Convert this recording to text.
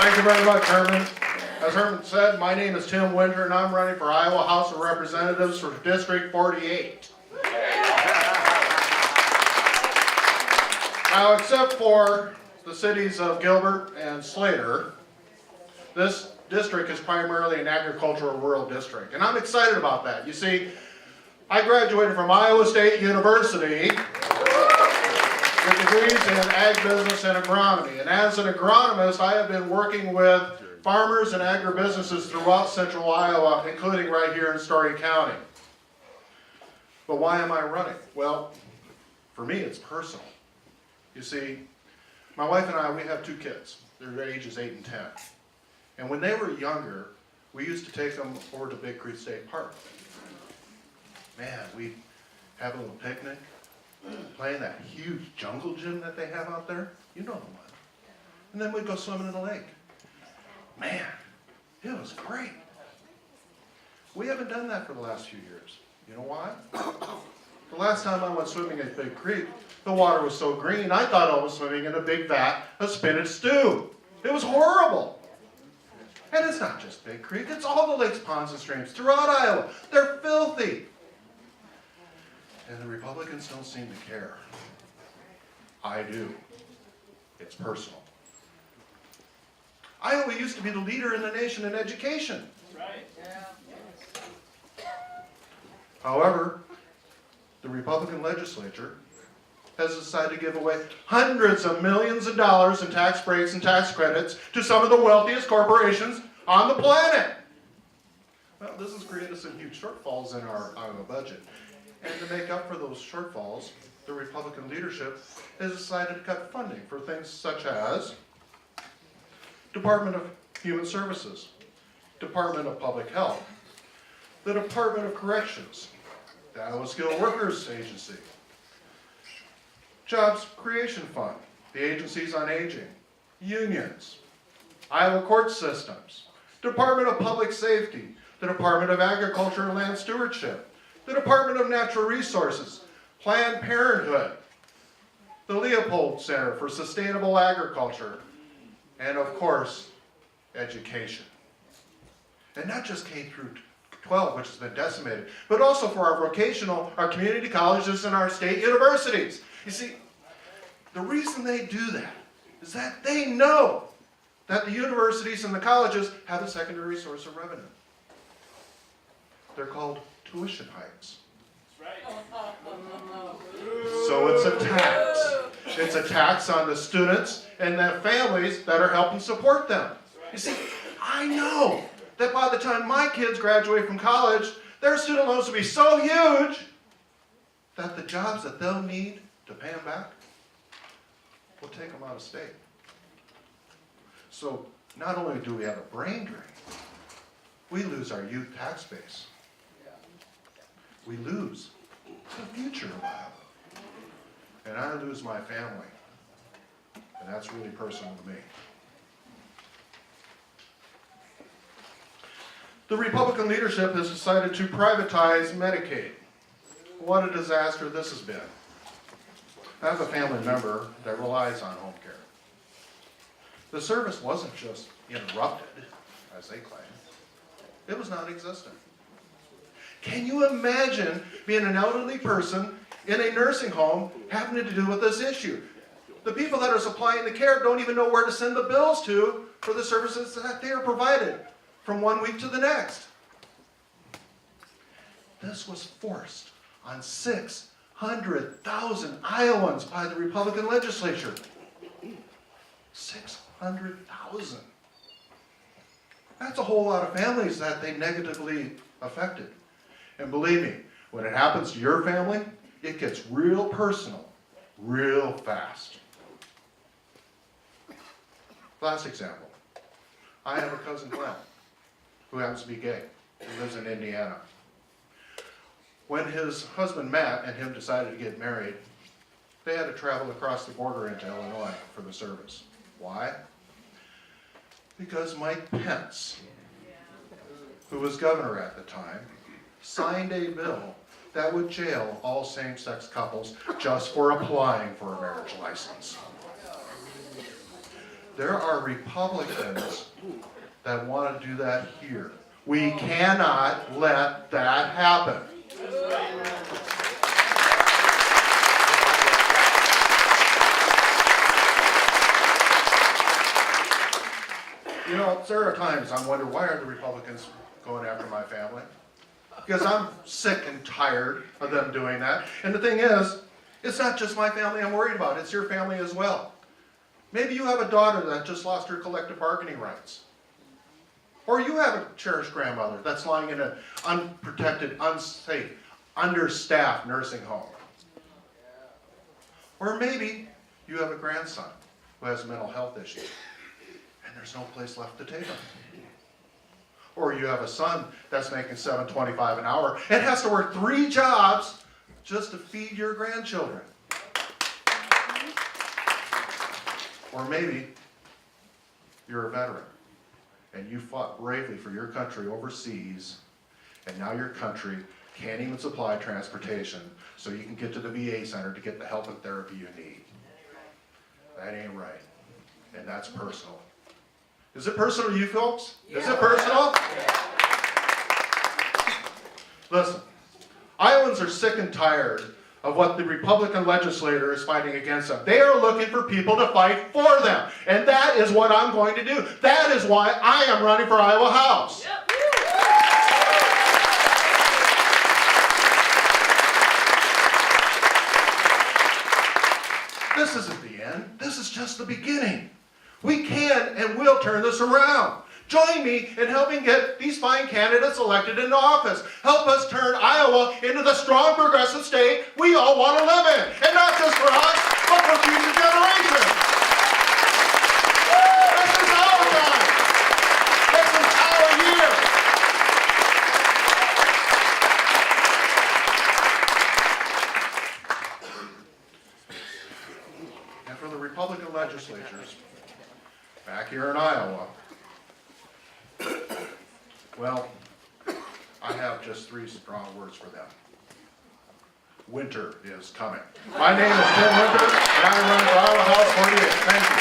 Thank you very much, Herman. As Herman said, my name is Tim Winter, and I'm running for Iowa House of Representatives for District 48. Now, except for the cities of Gilbert and Slater, this district is primarily an agricultural rural district, and I'm excited about that. You see, I graduated from Iowa State University with degrees in ag business and agronomy. And as an agronomist, I have been working with farmers and agribusinesses throughout central Iowa, including right here in Story County. But why am I running? Well, for me, it's personal. You see, my wife and I, we have 2 kids. Their ages 8 and 10. And when they were younger, we used to take them over to Big Creek State Park. Man, we'd have a little picnic, play in that huge jungle gym that they have out there. You know the one. And then we'd go swimming in the lake. Man, it was great. We haven't done that for the last few years. You know why? The last time I went swimming at Big Creek, the water was so green, I thought I was swimming in a big vat of spinach stew. It was horrible. And it's not just Big Creek, it's all the lakes, ponds, and streams throughout Iowa. They're filthy. And the Republicans don't seem to care. I do. It's personal. Iowa used to be the leader in the nation in education. Right. Yeah. However, the Republican legislature has decided to give away hundreds of millions of dollars in tax breaks and tax credits to some of the wealthiest corporations on the planet. Well, this has created some huge shortfalls in our Iowa budget. And to make up for those shortfalls, the Republican leadership has decided to cut funding for things such as Department of Human Services, Department of Public Health, the Department of Corrections, the Iowa Skilled Workers Agency, Jobs Creation Fund, the Agencies on Aging, unions, Iowa court systems, Department of Public Safety, the Department of Agriculture and Land Stewardship, the Department of Natural Resources, Planned Parenthood, the Leopold Center for Sustainable Agriculture, and of course, education. And not just K through 12, which has been decimated, but also for our vocational, our community colleges, and our state universities. You see, the reason they do that is that they know that the universities and the colleges have a secondary source of revenue. They're called tuition hikes. That's right. So it's a tax. It's a tax on the students and the families that are helping support them. You see, I know that by the time my kids graduate from college, their student loans will be so huge that the jobs that they'll need to pay them back will take them out of state. So not only do we have a brain drain, we lose our youth tax base. We lose the future of Iowa. And I lose my family. And that's really personal to me. The Republican leadership has decided to privatize Medicaid. What a disaster this has been. I have a family member that relies on home care. The service wasn't just interrupted, as they claim. It was non-existent. Can you imagine being an elderly person in a nursing home having to do with this issue? The people that are supplying the care don't even know where to send the bills to for the services that they are provided from one week to the next. This was forced on 600,000 Iowans by the Republican legislature. 600,000. That's a whole lot of families that they negatively affected. And believe me, when it happens to your family, it gets real personal, real fast. Last example. I have a cousin Glenn, who happens to be gay. He lives in Indiana. When his husband Matt and him decided to get married, they had to travel across the border into Illinois for the service. Why? Because Mike Pence, who was governor at the time, signed a bill that would jail all same-sex couples just for applying for a marriage license. There are Republicans that want to do that here. We cannot let that happen. You know, there are times I wonder, why aren't the Republicans going after my family? Because I'm sick and tired of them doing that. And the thing is, it's not just my family I'm worried about, it's your family as well. Maybe you have a daughter that just lost her collective bargaining rights. Or you have a cherished grandmother that's lying in an unprotected, unsafe, understaffed nursing home. Or maybe you have a grandson who has mental health issues and there's no place left to take him. Or you have a son that's making $7.25 an hour and has to work 3 jobs just to feed your grandchildren. Or maybe you're a veteran and you fought bravely for your country overseas, and now your country can't even supply transportation so you can get to the VA center to get the help and therapy you need. That ain't right, and that's personal. Is it personal to you folks? Is it personal? Listen, Iowans are sick and tired of what the Republican legislator is fighting against them. They are looking for people to fight for them. And that is what I'm going to do. That is why I am running for Iowa House. This isn't the end. This is just the beginning. We can and will turn this around. Join me in helping get these fine candidates elected into office. Help us turn Iowa into the strong progressive state we all want to live in. And not just for us, but for future generations. This is our time. This is our year. And for the Republican legislatures back here in Iowa, well, I have just 3 strong words for them. Winter is coming. My name is Tim Winter, and I'm running for Iowa House 48. Thank you.